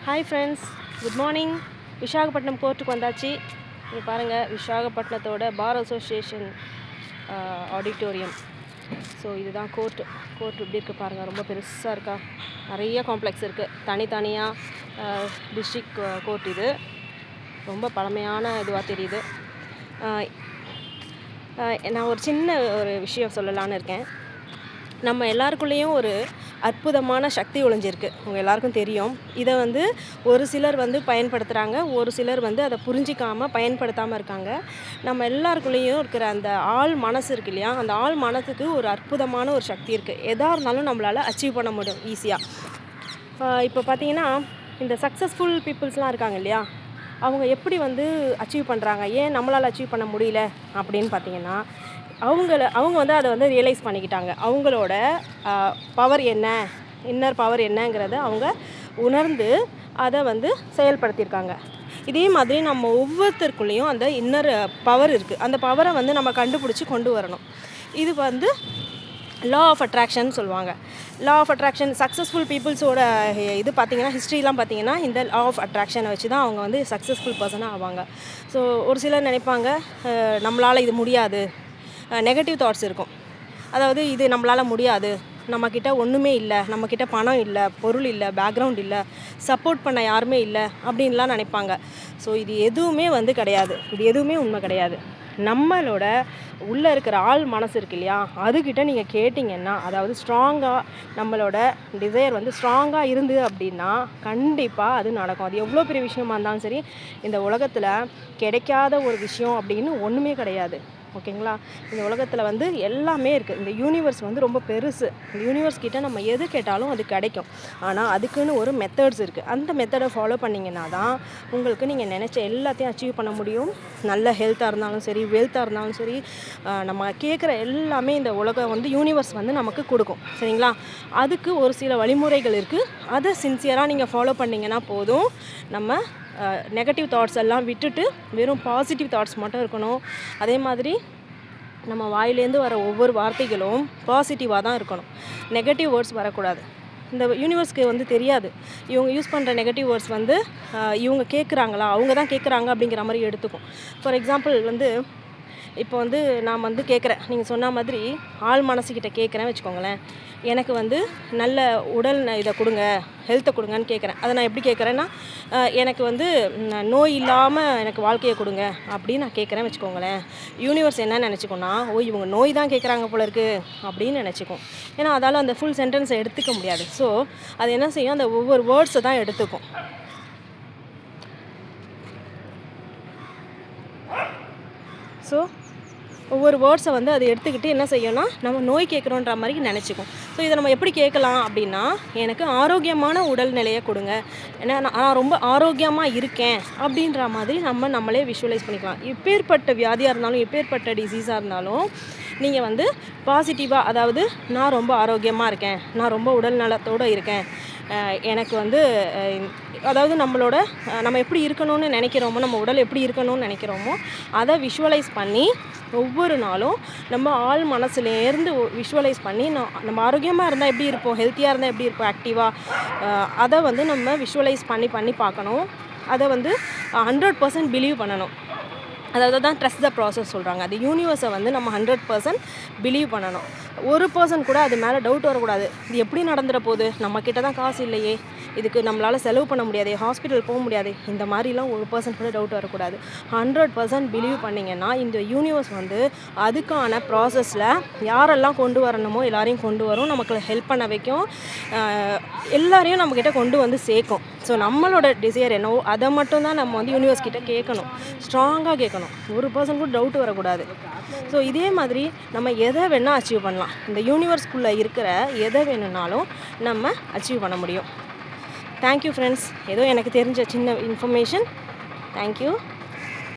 Hi friends, good morning. Visakhapatnam கோர்ட்டுக்கு வந்தாச்சு. இங்கே பாருங்கள், விசாகப்பட்டினத்தோட பார் அசோசியேஷன் ஆடிட்டோரியம். ஸோ இதுதான் கோர்ட் இப்படி இருக்குது பாருங்கள், ரொம்ப பெருசாக இருக்கா. நிறைய காம்ப்ளெக்ஸ் இருக்குது, தனித்தனியாக டிஸ்ட்ரிக்ட் கோர்ட். இது ரொம்ப பழமையான இதுவாக தெரியுது. நான் ஒரு சின்ன விஷயம் சொல்லலான்னு இருக்கேன். நம்ம எல்லாருக்குள்ளேயும் ஒரு அற்புதமான சக்தி ஒளிஞ்சிருக்கு, உங்கள் எல்லாருக்கும் தெரியும். இதை ஒரு சிலர் பயன்படுத்துகிறாங்க, ஒரு சிலர் அதை புரிஞ்சிக்காமல் பயன்படுத்தாமல் இருக்காங்க. நம்ம எல்லாருக்குள்ளேயும் இருக்கிற அந்த ஆள் மனசு இருக்கு இல்லையா, அந்த ஆள் மனசுக்கு ஒரு அற்புதமான ஒரு சக்தி இருக்குது. எதாக இருந்தாலும் நம்மளால் அச்சீவ் பண்ண முடியும் ஈஸியாக. இப்போ பார்த்திங்கன்னா, இந்த சக்ஸஸ்ஃபுல் பீப்புள்ஸ்லாம் இருக்காங்க இல்லையா, அவங்க எப்படி அச்சீவ் பண்ணுறாங்க, ஏன் நம்மளால் அச்சீவ் பண்ண முடியல அப்படின்னு பார்த்திங்கன்னா, அவங்க அதை ரியலைஸ் பண்ணிக்கிட்டாங்க. அவங்களோட பவர் என்ன, இன்னர் பவர் என்னங்கிறத அவங்க உணர்ந்து அதை செயல்படுத்தியிருக்காங்க. இதே மாதிரி நம்ம ஒவ்வொருத்தருக்குள்ளேயும் அந்த இன்னர் பவர் இருக்குது. அந்த பவரை நம்ம கண்டுபிடிச்சி கொண்டு வரணும். இது லா ஆஃப் அட்ராக்ஷன் சொல்லுவாங்க. லா ஆஃப் அட்ராக்ஷன் சக்ஸஸ்ஃபுல் பீப்புள்ஸோட இது பார்த்திங்கன்னா, ஹிஸ்ட்ரிலாம் பார்த்திங்கன்னா, இந்த லா ஆஃப் அட்ராக்ஷனை வச்சு தான் அவங்க சக்ஸஸ்ஃபுல் பர்சனாக ஆவாங்க. ஸோ ஒரு சிலர் நினைப்பாங்க, நம்மளால் இது முடியாது, நெகட்டிவ் தாட்ஸ் இருக்கும். அதாவது இது நம்மளால் முடியாது, நம்மக்கிட்ட ஒன்றுமே இல்லை, நம்மக்கிட்ட பணம் இல்லை, பொருள் இல்லை, பேக்ரவுண்ட் இல்லை, சப்போர்ட் பண்ண யாருமே இல்லை அப்படின்லாம் நினைப்பாங்க. ஸோ இது எதுவுமே கிடையாது, இது எதுவுமே உண்மை கிடையாது. நம்மளோட உள்ளே இருக்கிற ஆள் மனசு இருக்கு இல்லையா, அதுக்கிட்ட நீங்கள் கேட்டிங்கன்னா, அதாவது ஸ்ட்ராங்காக நம்மளோட டிசையர் ஸ்ட்ராங்காக இருந்து அப்படின்னா கண்டிப்பாக அது நடக்கும். அது எவ்வளோ பெரிய விஷயமா இருந்தாலும் சரி, இந்த உலகத்தில் கிடைக்காத ஒரு விஷயம் அப்படின்னு ஒன்றுமே கிடையாது. ஓகேங்களா? இந்த உலகத்தில் எல்லாமே இருக்குது. இந்த யூனிவர்ஸ் ரொம்ப பெருசு. இந்த யூனிவர்ஸ் கிட்ட நம்ம எது கேட்டாலும் அது கிடைக்கும். ஆனால் அதுக்குன்னு ஒரு மெத்தட்ஸ் இருக்குது. அந்த மெத்தடை ஃபாலோ பண்ணிங்கன்னா தான் உங்களுக்கு நீங்கள் நினச்ச எல்லாத்தையும் அச்சீவ் பண்ண முடியும். நல்ல ஹெல்த்தாக இருந்தாலும் சரி, வெல்த்தாக இருந்தாலும் சரி, நம்ம கேட்குற எல்லாமே இந்த உலகம் யூனிவர்ஸ் நமக்கு கொடுக்கும். சரிங்களா? அதுக்கு ஒரு சில வழிமுறைகள் இருக்குது. அதை சின்சியராக நீங்கள் ஃபாலோ பண்ணிங்கன்னா போதும். நம்ம நெகட்டிவ் தாட்ஸ் எல்லாம் விட்டுட்டு வெறும் பாசிட்டிவ் தாட்ஸ் மட்டும் இருக்கணும். அதே மாதிரி நம்ம வாயிலேருந்து வர ஒவ்வொரு வார்த்தைகளும் பாசிட்டிவாக தான் இருக்கணும். நெகட்டிவ் வேர்ட்ஸ் வரக்கூடாது. இந்த யூனிவர்ஸ்க்கு தெரியாது இவங்க யூஸ் பண்ணுற நெகட்டிவ் வேர்ட்ஸ் இவங்க கேட்குறாங்களா, அவங்க தான் கேட்குறாங்க அப்படிங்கிற மாதிரி எடுத்துக்கும். ஃபார் எக்ஸாம்பிள் இப்போ நான் கேட்குறேன், நீங்கள் சொன்ன மாதிரி ஆள் மனசுக்கிட்ட கேட்குறேன் வச்சுக்கோங்களேன். எனக்கு நல்ல உடல் இதை கொடுங்க, ஹெல்த்தை கொடுங்கன்னு கேட்குறேன். அதை நான் எப்படி கேட்குறேன்னா, எனக்கு நோய் இல்லாமல் எனக்கு வாழ்க்கையை கொடுங்க அப்படின்னு நான் கேட்குறேன் வச்சுக்கோங்களேன். யூனிவர்ஸ் என்ன நினச்சிக்கோன்னா, இவங்க நோய் தான் கேட்குறாங்க போல இருக்குது அப்படின்னு நினச்சிக்கும். ஏன்னா அதால் அந்த ஃபுல் சென்டென்ஸை எடுத்துக்க முடியாது. ஸோ அது என்ன செய்யும், அந்த ஒவ்வொரு வேர்ட்ஸை தான் எடுத்துக்கும். ஸோ ஒவ்வொரு வேர்ட்ஸை அது எடுத்துக்கிட்டு என்ன செய்யணும்னா, நம்ம நோய் கேட்குறோன்ற மாதிரி நினச்சிக்கும். ஸோ இதை நம்ம எப்படி கேட்கலாம் அப்படின்னா, எனக்கு ஆரோக்கியமான உடல்நிலையை கொடுங்க, ஏன்னா நான் ரொம்ப ஆரோக்கியமாக இருக்கேன் அப்படின்ற மாதிரி நம்மளே விஷுவலைஸ் பண்ணிக்கலாம். எப்பேற்பட்ட வியாதியாக இருந்தாலும், எப்பேற்பட்ட டிசீஸாக இருந்தாலும் நீங்கள் பாசிட்டிவாக, அதாவது நான் ரொம்ப ஆரோக்கியமாக இருக்கேன், நான் ரொம்ப உடல் நலத்தோடு இருக்கேன், எனக்கு அதாவது நம்ம எப்படி இருக்கணும்னு நினைக்கிறோமோ, நம்ம உடல் எப்படி இருக்கணும்னு நினைக்கிறோமோ அதை விஷுவலைஸ் பண்ணி ஒவ்வொரு நாளும் நம்ம ஆள் மனசுலேருந்து விஷுவலைஸ் பண்ணி நம்ம ஆரோக்கியமாக இருந்தால் எப்படி இருப்போம், ஹெல்த்தியாக இருந்தால் எப்படி இருப்போம், ஆக்டிவாக, அதை நம்ம விஷுவலைஸ் பண்ணி பார்க்கணும். அதை 100% பிலீவ் பண்ணணும். அதாவது தான் ட்ரஸ்ட் த ப்ராசஸ் சொல்கிறாங்க. அது யூனிவர்ஸை நம்ம 100% பிலீவ் பண்ணணும். ஒரு பர்சன் கூட அது மேலே டவுட் வரக்கூடாது. இது எப்படி நடந்துட போகுது, நம்மக்கிட்ட தான் காசு இல்லையே, இதுக்கு நம்மளால் செலவு பண்ண முடியாது, ஹாஸ்பிட்டல் போக முடியாது, இந்த மாதிரிலாம் ஒரு பர்சன் கூட டவுட் வரக்கூடாது. 100% பிலீவ் பண்ணிங்கன்னா இந்த யூனிவர்ஸ் அதுக்கான ப்ராசஸில் யாரெல்லாம் கொண்டு வரணுமோ எல்லாரையும் கொண்டு வரும், நமக்கு ஹெல்ப் பண்ண வைக்கும், எல்லாரையும் நம்மக்கிட்ட கொண்டு சேர்க்கும். ஸோ நம்மளோட டிசையர் என்னவோ அதை மட்டும்தான் நம்ம யூனிவர்ஸ் கிட்ட கேட்கணும், ஸ்ட்ராங்காக கேட்கணும். ஒரு பர்சன் கூட டவுட் வரக்கூடாது. ஸோ இதே மாதிரி நம்ம எதை வேணால் அச்சீவ் பண்ணலாம். இந்த யூனிவர்ஸ்குள்ளே இருக்கிற எதை வேணும்னாலும் நம்ம அச்சீவ் பண்ண முடியும். Thank you friends. ஏதோ எனக்கு தெரிஞ்ச சின்ன இன்ஃபர்மேஷன். தேங்க்யூ.